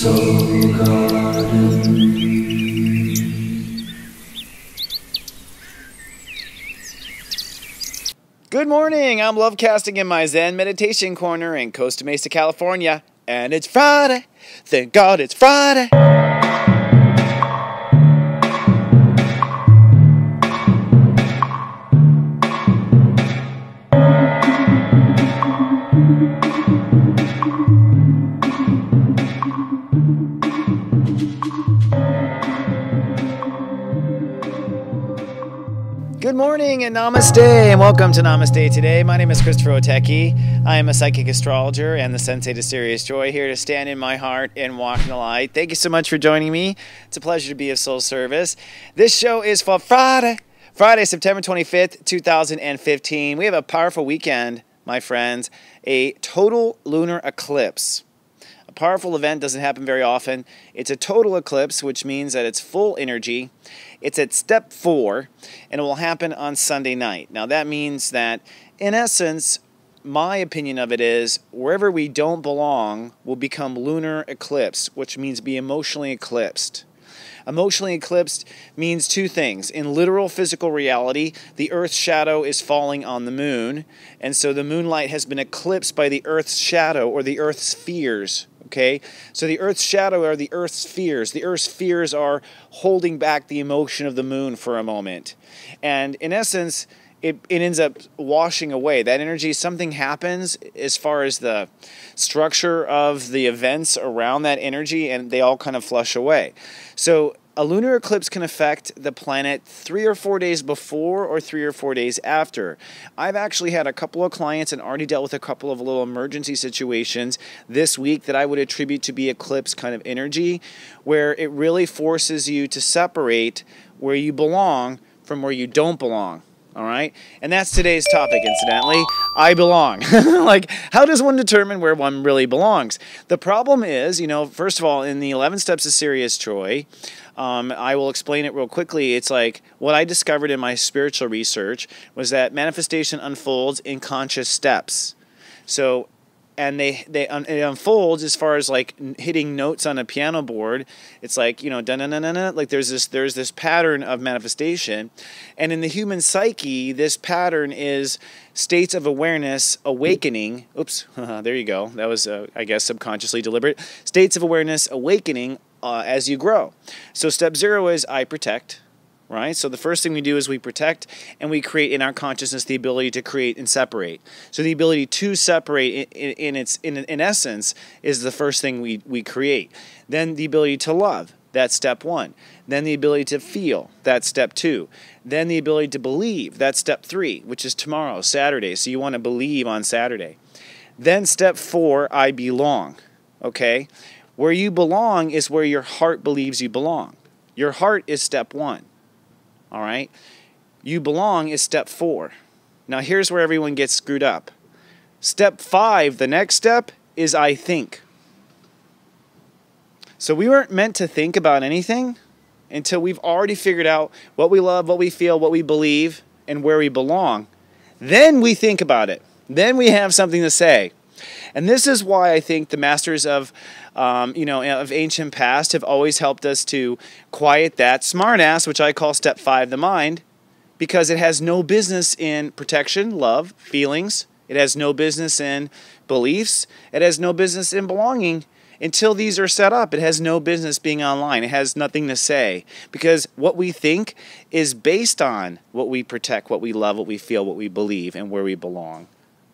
Soul Garden. Good morning, I'm Love Casting in my Zen Meditation Corner in Costa Mesa, California. And it's Friday, thank God it's Friday. Good morning and Namaste, and welcome to Namaste today. My name is stepº2. I am a psychic astrologer and the Sensei to Serious Joy, here to stand in my heart and walk in the light. Thank you so much for joining me. It's a pleasure to be of soul service. This show is for Friday, September 25th, 2015. We have a powerful weekend, my friends, a total lunar eclipse. A powerful event doesn't happen very often. It's a total eclipse, which means that it's full energy. It's at step 4, and it will happen on Sunday night. Now that means that, in essence, my opinion of it is, wherever we don't belong will become lunar eclipse, which means be emotionally eclipsed. Emotionally eclipsed means two things. In literal physical reality, the Earth's shadow is falling on the moon, and so the moonlight has been eclipsed by the Earth's shadow, or the Earth's fears. Okay, so the Earth's shadow are the Earth's fears. The Earth's fears are holding back the emotion of the moon for a moment. And in essence, it ends up washing away. That energy, something happens as far as the structure of the events around that energy, and they all kind of flush away. So a lunar eclipse can affect the planet 3 or 4 days before or 3 or 4 days after. I've actually had a couple of clients and already dealt with a couple of little emergency situations this week that I would attribute to be eclipse kind of energy, where it really forces you to separate where you belong from where you don't belong. All right? And that's today's topic, incidentally. I belong. Like, how does one determine where one really belongs? The problem is, first of all, in the 11 Steps of Serious Joy, I will explain it real quickly. It's like what I discovered in my spiritual research was that manifestation unfolds in conscious steps. So, and it unfolds as far as like hitting notes on a piano board. It's like, da-na-na-na-na, like there's this pattern of manifestation. And in the human psyche, this pattern is states of awareness awakening. Oops, there you go. That was, I guess, subconsciously deliberate. States of awareness awakening as you grow. So step 0 is I protect. Right? So the first thing we do is we protect, and we create in our consciousness the ability to create and separate. So the ability to separate in essence is the first thing we create. Then the ability to love, that's step 1. Then the ability to feel, that's step 2. Then the ability to believe, that's step 3, which is tomorrow, Saturday. So you want to believe on Saturday. Then step 4, I belong. Okay? Where you belong is where your heart believes you belong. Your heart is step 1. All right? You belong is step 4. Now here's where everyone gets screwed up. Step 5, the next step, is I think. So we weren't meant to think about anything until we've already figured out what we love, what we feel, what we believe, and where we belong. Then we think about it. Then we have something to say. And this is why I think the masters of ancient past have always helped us to quiet that smartass, which I call step 5, the mind, because it has no business in protection, love, feelings. It has no business in beliefs. It has no business in belonging. Until these are set up, it has no business being online. It has nothing to say, because what we think is based on what we protect, what we love, what we feel, what we believe, and where we belong.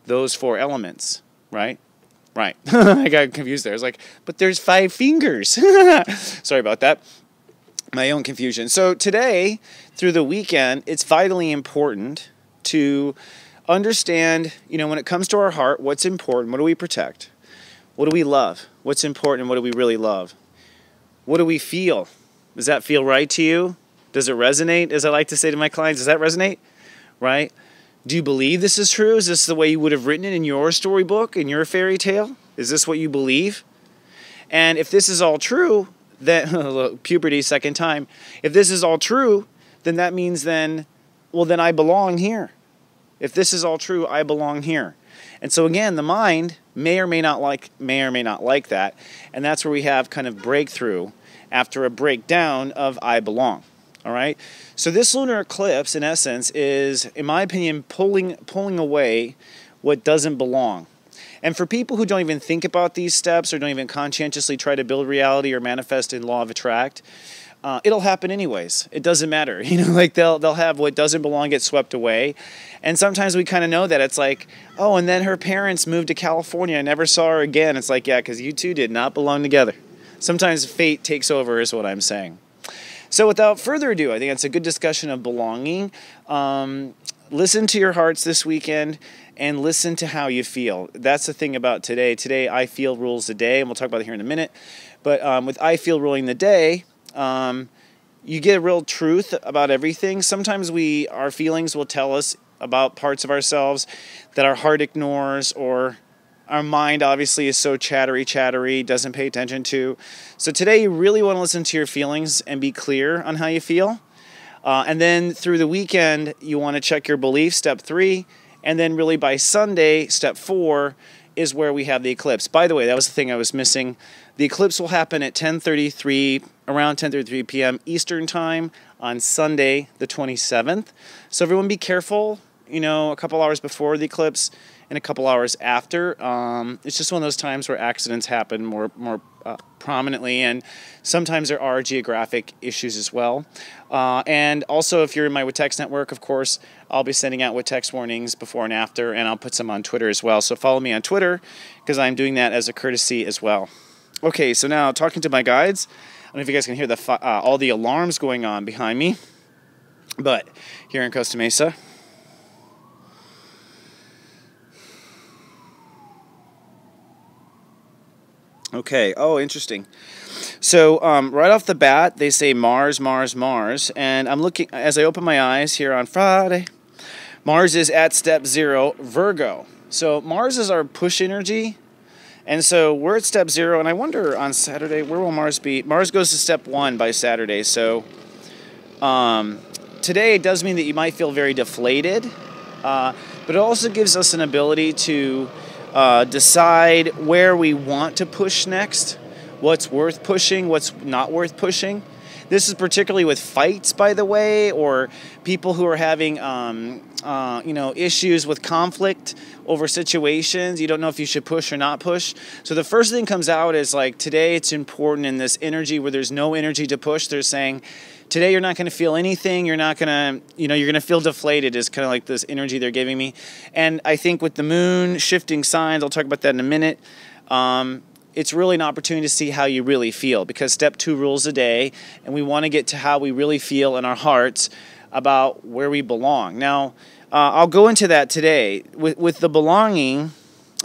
Those 4 elements. Right? Right. I got confused there. I was like, but there's 5 fingers. Sorry about that. My own confusion. So today, through the weekend, it's vitally important to understand, when it comes to our heart, what's important, what do we protect? What do we love? What's important and what do we really love? What do we feel? Does that feel right to you? Does it resonate? As I like to say to my clients, does that resonate? Right? Do you believe this is true? Is this the way you would have written it in your storybook, in your fairy tale? Is this what you believe? And if this is all true, then, puberty, second time. If this is all true, then that means then I belong here. If this is all true, I belong here. And so again, the mind may or may not like that, and that's where we have kind of breakthrough after a breakdown of I belong. All right? So this lunar eclipse, in essence, is, in my opinion, pulling away what doesn't belong. And for people who don't even think about these steps or don't even conscientiously try to build reality or manifest in law of attract, it'll happen anyways. It doesn't matter. Like they'll have what doesn't belong get swept away. And sometimes we kind of know that. It's like, oh, and then her parents moved to California. I never saw her again. It's like, yeah, because you two did not belong together. Sometimes fate takes over is what I'm saying. So without further ado, I think it's a good discussion of belonging. Listen to your hearts this weekend and listen to how you feel. That's the thing about today. Today, I feel rules the day, and we'll talk about it here in a minute. But with I feel ruling the day, you get a real truth about everything. Sometimes our feelings will tell us about parts of ourselves that our heart ignores, or our mind obviously is so chattery, doesn't pay attention to. So today you really want to listen to your feelings and be clear on how you feel. And then through the weekend, you want to check your belief, step 3. And then really by Sunday, step 4, is where we have the eclipse. By the way, that was the thing I was missing. The eclipse will happen at around 10:33 p.m. Eastern Time on Sunday, the 27th. So everyone be careful, a couple hours before the eclipse and a couple hours after. It's just one of those times where accidents happen more prominently, and sometimes there are geographic issues as well. And also, if you're in my WitText network, of course, I'll be sending out WitText warnings before and after, and I'll put some on Twitter as well. So follow me on Twitter, because I'm doing that as a courtesy as well. Okay, so now talking to my guides. I don't know if you guys can hear all the alarms going on behind me, but here in Costa Mesa. Okay, oh, interesting. So right off the bat, they say Mars, Mars, Mars, and I'm looking, as I open my eyes here on Friday, Mars is at step 0, Virgo. So Mars is our push energy, and so we're at step 0, and I wonder on Saturday, where will Mars be? Mars goes to step 1 by Saturday, so today it does mean that you might feel very deflated, but it also gives us an ability to decide where we want to push next, what's worth pushing, what's not worth pushing. This is particularly with fights, by the way, or people who are having issues with conflict over situations. You don't know if you should push or not push. So the first thing comes out is like today it's important in this energy where there's no energy to push. They're saying today you're not going to feel anything. You're not going to, you're going to feel deflated is kind of like this energy they're giving me. And I think with the moon shifting signs, I'll talk about that in a minute, it's really an opportunity to see how you really feel, because step 2 rules the day, and we want to get to how we really feel in our hearts about where we belong. Now, I'll go into that today. With the belonging,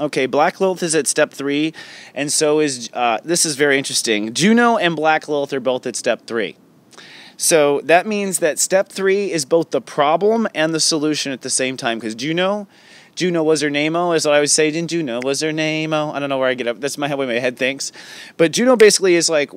okay, Black Lilith is at step 3, and so is, this is very interesting. Juno and Black Lilith are both at step 3. So that means that step 3 is both the problem and the solution at the same time, because Juno was her name-o, is what I would say. Didn't Juno was her name-o? I don't know where I get up. That's way my head thinks. But Juno basically is like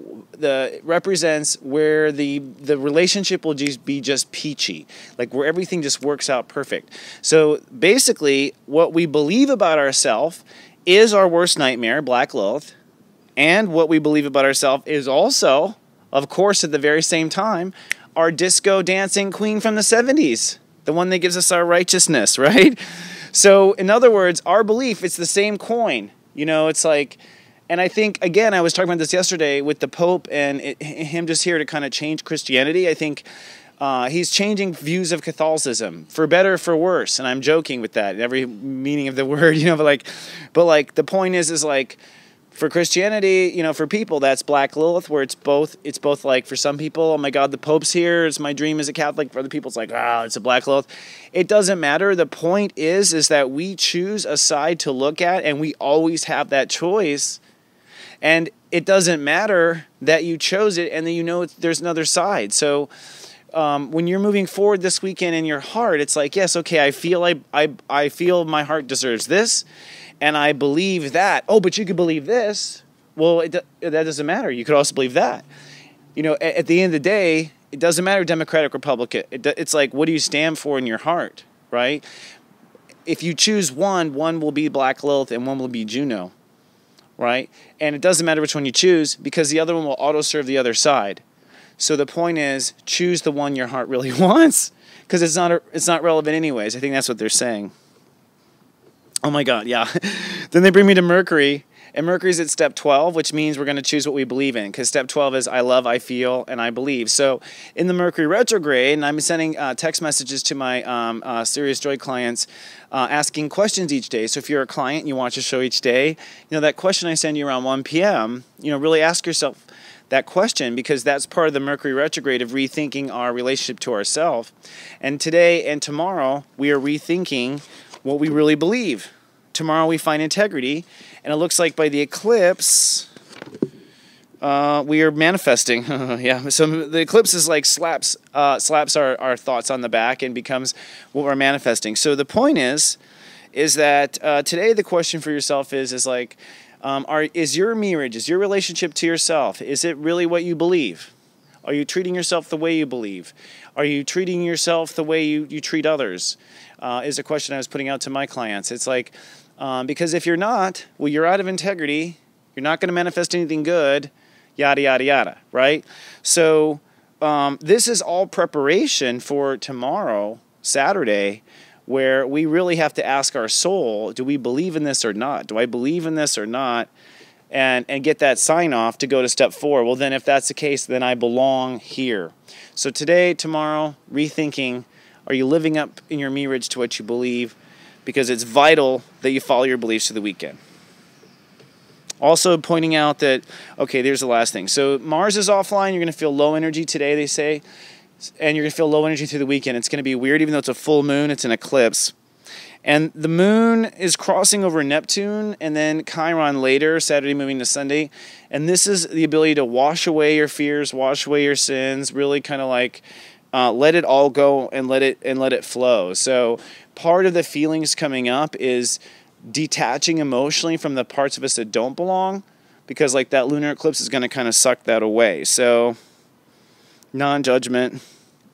represents where the relationship will be just peachy, like where everything just works out perfect. So basically, what we believe about ourselves is our worst nightmare, Black Lilith, and what we believe about ourselves is also, of course, at the very same time, our disco dancing queen from the 70s, the one that gives us our righteousness, right? So, in other words, our belief, it's the same coin. It's like, and I think, again, I was talking about this yesterday with the Pope and him just here to kind of change Christianity. I think he's changing views of Catholicism, for better or for worse. And I'm joking with that, in every meaning of the word, but the point is like, for Christianity, for people, that's Black Lilith, where it's both like, for some people, oh my God, the Pope's here, it's my dream as a Catholic. For other people, it's like, it's a Black Lilith. It doesn't matter. The point is that we choose a side to look at, and we always have that choice. And it doesn't matter that you chose it and that there's another side. So when you're moving forward this weekend in your heart, it's like, yes, okay, I feel my heart deserves this. And I believe that. Oh, but you could believe this. Well, that doesn't matter. You could also believe that. At the end of the day, it doesn't matter Democratic, Republican. It's like, what do you stand for in your heart, right? if you choose one will be Black Lilith and one will be Juno, right? And it doesn't matter which one you choose because the other one will auto-serve the other side. So the point is, choose the one your heart really wants because it's not relevant anyways. I think that's what they're saying. Oh my God, yeah. Then they bring me to Mercury, and Mercury's at step 12, which means we're going to choose what we believe in, because step 12 is I love, I feel, and I believe. So in the Mercury retrograde, and I'm sending text messages to my Serious Joy clients asking questions each day. So if you're a client and you watch a show each day, that question I send you around 1 p.m., really ask yourself that question, because that's part of the Mercury retrograde of rethinking our relationship to ourselves. And today and tomorrow, we are rethinking what we really believe. Tomorrow we find integrity, and it looks like by the eclipse, we are manifesting. Yeah, so the eclipse is like slaps our thoughts on the back and becomes what we're manifesting. So the point is that today the question for yourself is like, is your marriage, is your relationship to yourself, is it really what you believe? Are you treating yourself the way you believe? Are you treating yourself the way you treat others? Is a question I was putting out to my clients. It's like, because if you're not, well, you're out of integrity. You're not going to manifest anything good, yada, yada, yada, right? So this is all preparation for tomorrow, Saturday, where we really have to ask our soul, do we believe in this or not? Do I believe in this or not? And get that sign off to go to step 4. Well, then if that's the case, then I belong here. So today, tomorrow, rethinking, are you living up in your marriage to what you believe? Because it's vital that you follow your beliefs through the weekend. Also pointing out that, okay, there's the last thing. So Mars is offline. You're going to feel low energy today, they say. And you're going to feel low energy through the weekend. It's going to be weird, even though it's a full moon, it's an eclipse. And the moon is crossing over Neptune and then Chiron later, Saturday moving to Sunday. And this is the ability to wash away your fears, wash away your sins, really kind of like let it all go and let it flow. So part of the feelings coming up is detaching emotionally from the parts of us that don't belong, because like that lunar eclipse is going to kind of suck that away. So non-judgment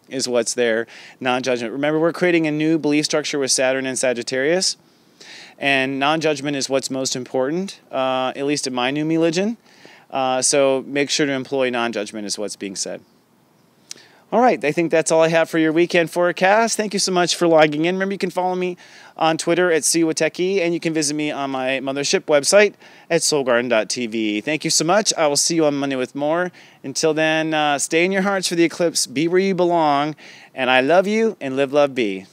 is what's there. Non-judgment. Remember, we're creating a new belief structure with Saturn and Sagittarius, and non-judgment is what's most important, at least in my new religion. So make sure to employ non-judgment is what's being said. All right, I think that's all I have for your weekend forecast. Thank you so much for logging in. Remember, you can follow me on Twitter at stepº2, and you can visit me on my mothership website at soulgarden.tv. Thank you so much. I will see you on Monday with more. Until then, stay in your hearts for the eclipse. Be where you belong. And I love you, and live, love, be.